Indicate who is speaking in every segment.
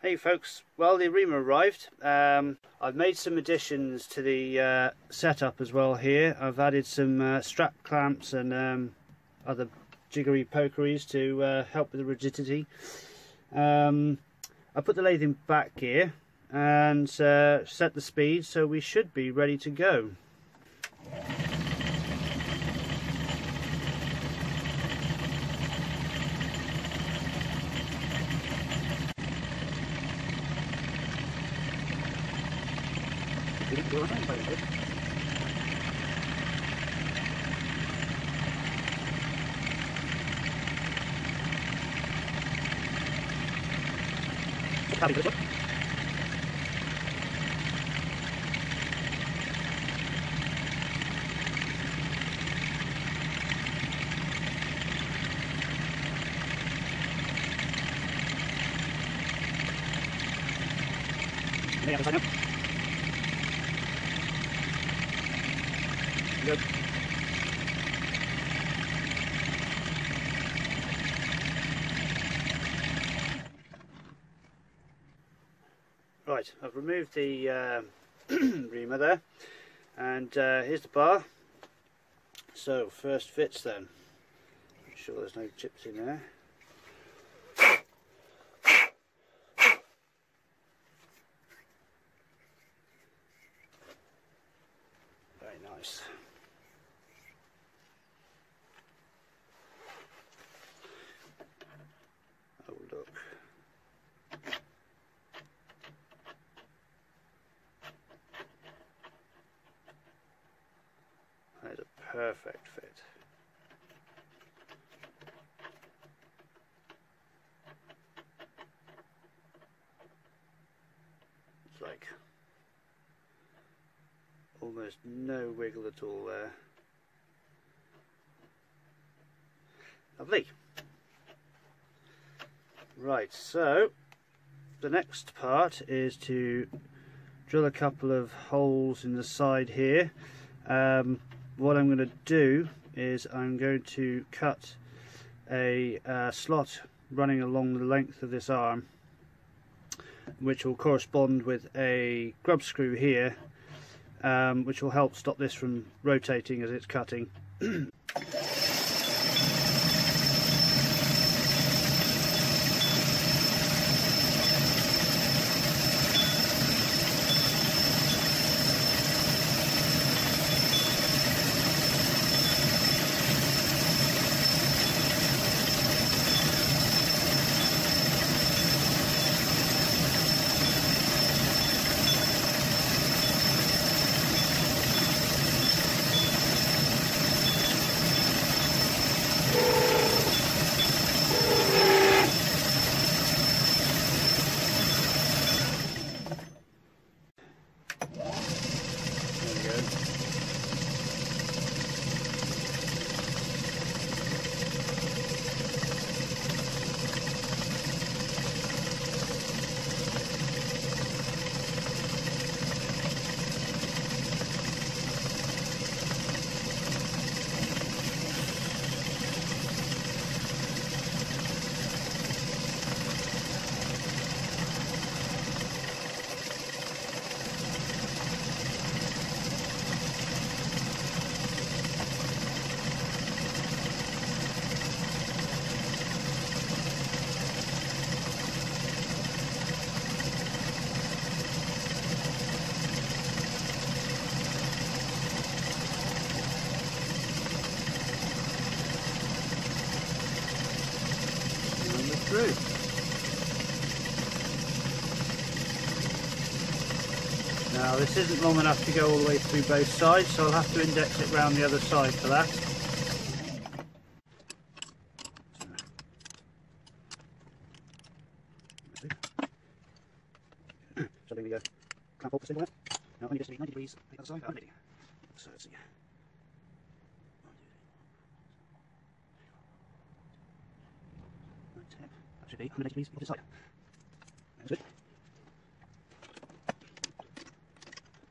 Speaker 1: Hey folks, well the reamer arrived. I've made some additions to the setup as well here. I've added some strap clamps and other jiggery pokeries to help with the rigidity. I put the lathe in back gear and set the speed, so we should be ready to go. Good. Right, I've removed the reamer there, and here's the bar. So first fits then. Make sure there's no chips in there. Very nice. Oh look. That is a perfect fit. It's like almost no wiggle at all there. Lovely. Right, so the next part is to drill a couple of holes in the side here. What I'm going to do is I'm going to cut a slot running along the length of this arm, which will correspond with a grub screw here, which will help stop this from rotating as it's cutting. Through. Now this isn't long enough to go all the way through both sides, so I'll have to index it round the other side for that. So there we go. Clamp hold the symbol there. Now only just to be 90 degrees the other side. I'm ready. So let's see. That should be 180 degrees off the side. That's good.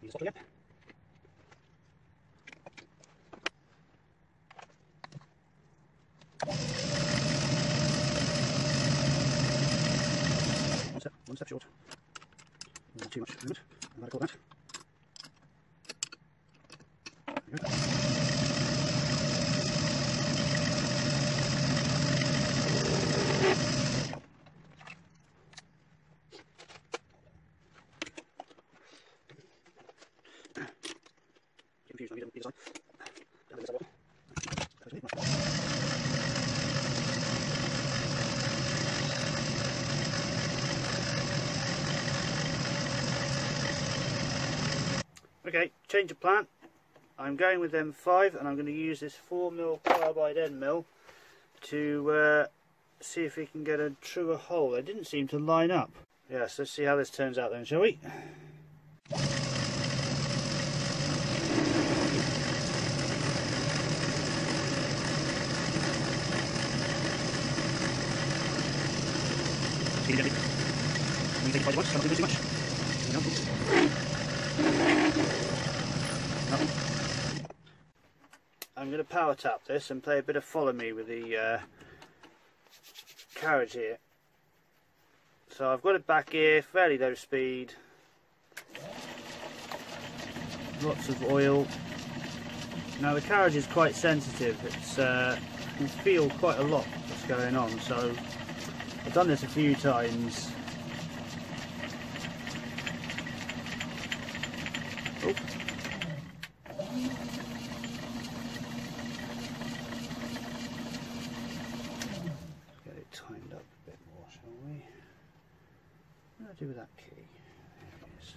Speaker 1: Use the stop again. One step short. Not too much at the moment. I'm going to call that. There we go. Confused on either side. Down this side. Okay, change of plan. I'm going with M5 and I'm going to use this 4mm carbide end mill to see if we can get a truer hole. They didn't seem to line up. Yes, let's see how this turns out then, shall we? I'm going to power tap this and play a bit of follow me with the carriage here. So I've got it back here, fairly low speed, lots of oil. Now the carriage is quite sensitive, it's you can feel quite a lot that's going on, so I've done this a few times. Oh. Get it tightened up a bit more, shall we? What do I do with that key? There it is.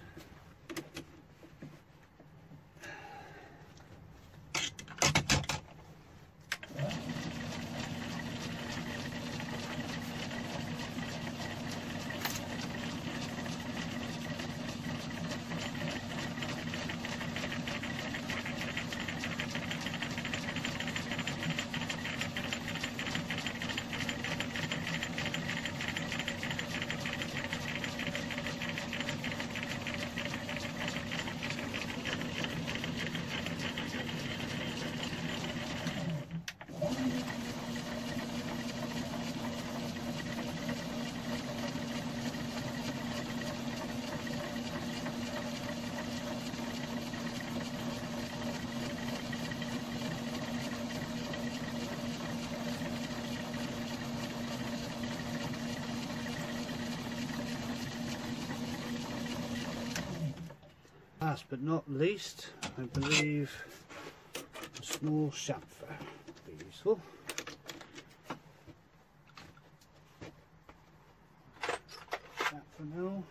Speaker 1: Last but not least, I believe a small chamfer would be useful. Chamfer mill.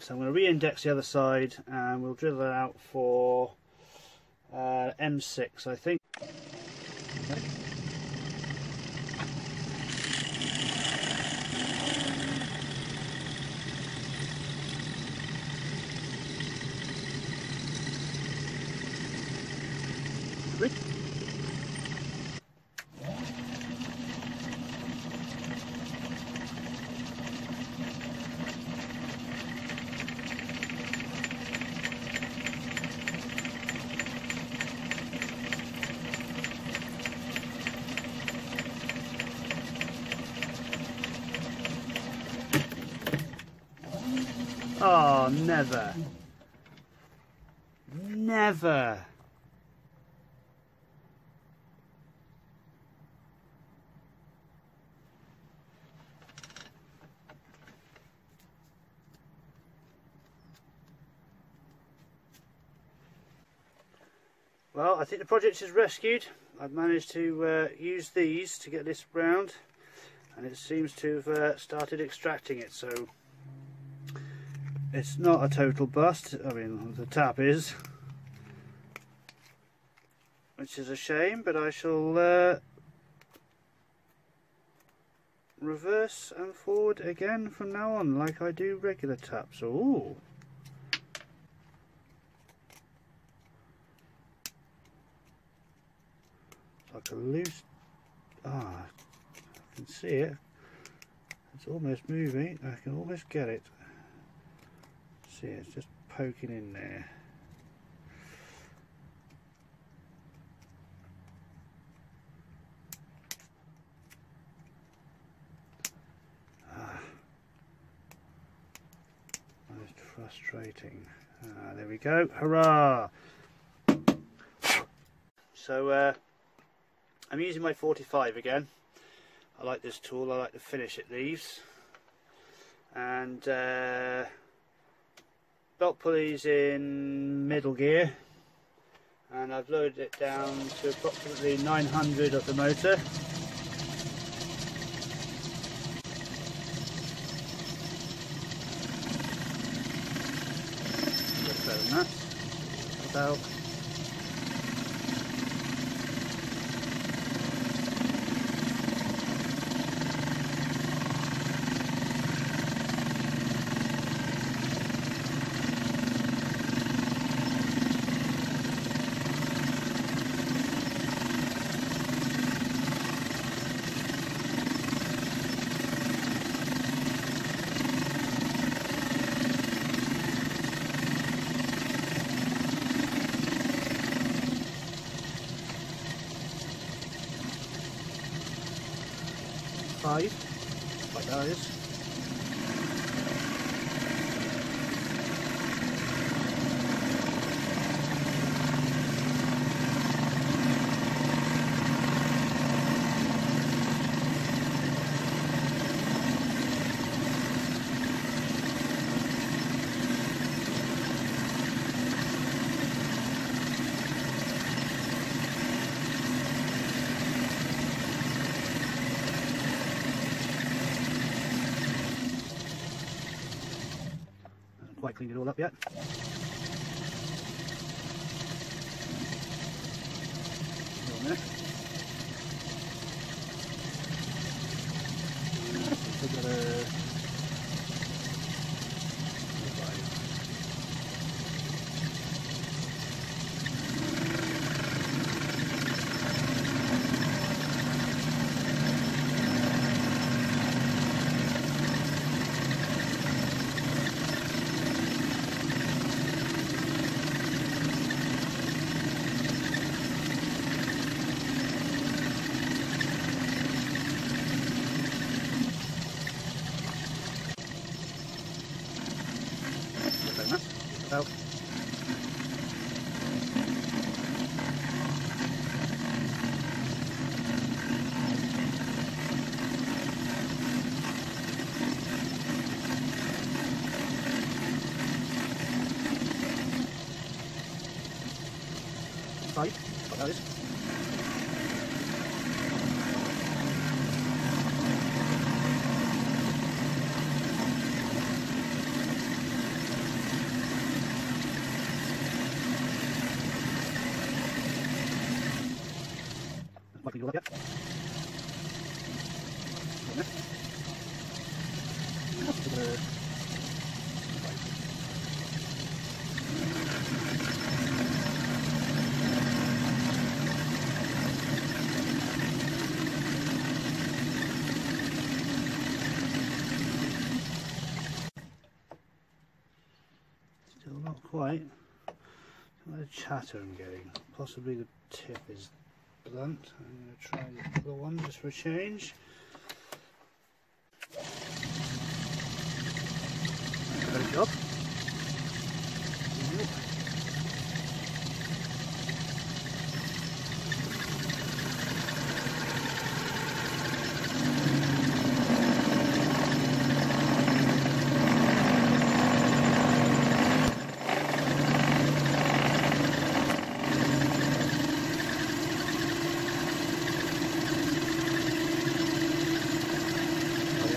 Speaker 1: So I'm going to re-index the other side and we'll drill that out for M6, I think. Okay. Oh, never. Never. Well, I think the project is rescued. I've managed to use these to get this round, and it seems to have started extracting it, so it's not a total bust. I mean, the tap is, which is a shame, but I shall reverse and forward again from now on, like I do regular taps. Ooh. It's like a loose. I can see it. It's almost moving. I can almost get it. See, it's just poking in there. Most frustrating. There we go. Hurrah! So I'm using my 45 again. I like this tool. I like the finish it leaves. And belt pulleys in middle gear, and I've lowered it down to approximately 900 of the motor. Better than that. About. Like that is. Quite cleaned it all up yet. Out. Right, what that is. Quite cleaned it all up yet. Still not quite. What a chatter I'm getting. Possibly the tip is blunt. I'm going to try the other one just for a change. Good job.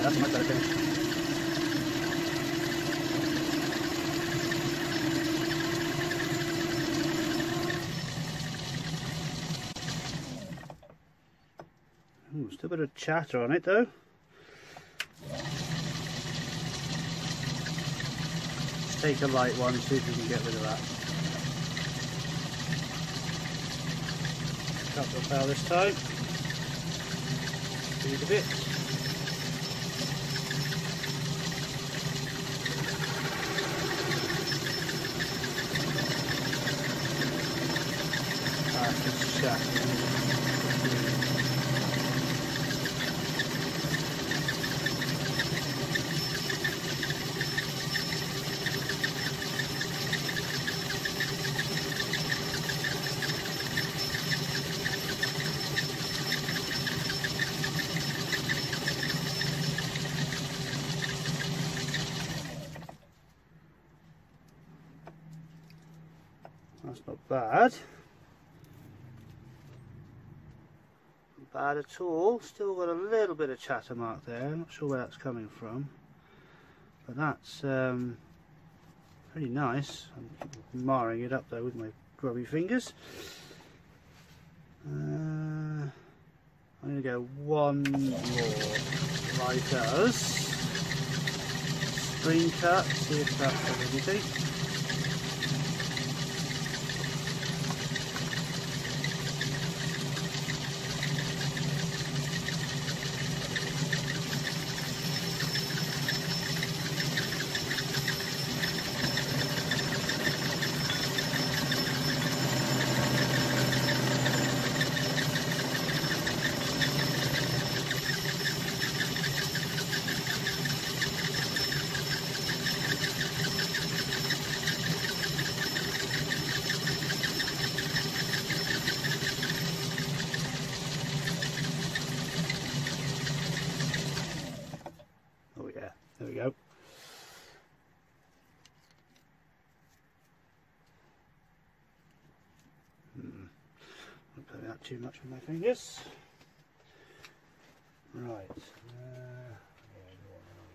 Speaker 1: That's a much better finish. bit of chatter on it though. Take a light one, see if we can get rid of that. Couple of power this time. Speed a bit. It's shattering. That's not bad. Not bad at all. Still got a little bit of chatter mark there. I'm not sure where that's coming from. But that's pretty nice. I'm marring it up there with my grubby fingers. I'm going to go one more like us. Spring cut, see if that does anything. There we go. Don't play that too much with my fingers. Right. I'll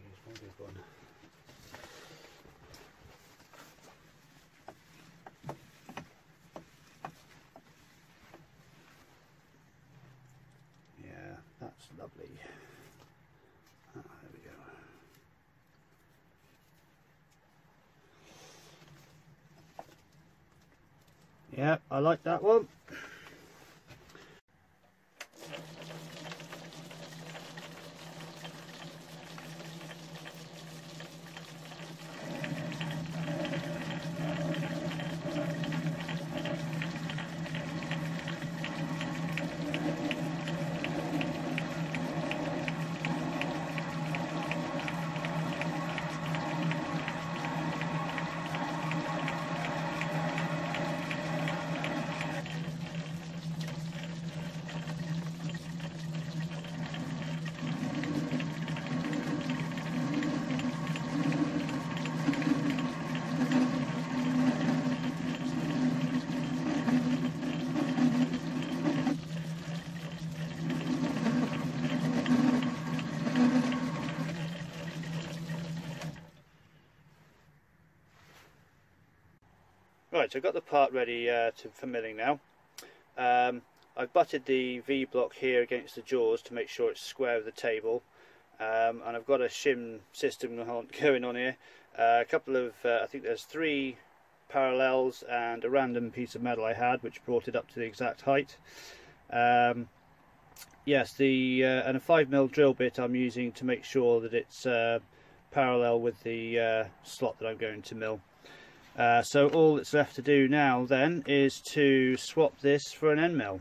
Speaker 1: use one big one. Yeah, that's lovely. There we go. Yeah, I like that one. Right, so I've got the part ready for milling now. I've butted the V block here against the jaws to make sure it's square with the table, and I've got a shim system going on here. A couple of, I think there's 3 parallels and a random piece of metal I had which brought it up to the exact height. Yes, and a 5mm drill bit I'm using to make sure that it's parallel with the slot that I'm going to mill. So all that's left to do now then is to swap this for an end mill.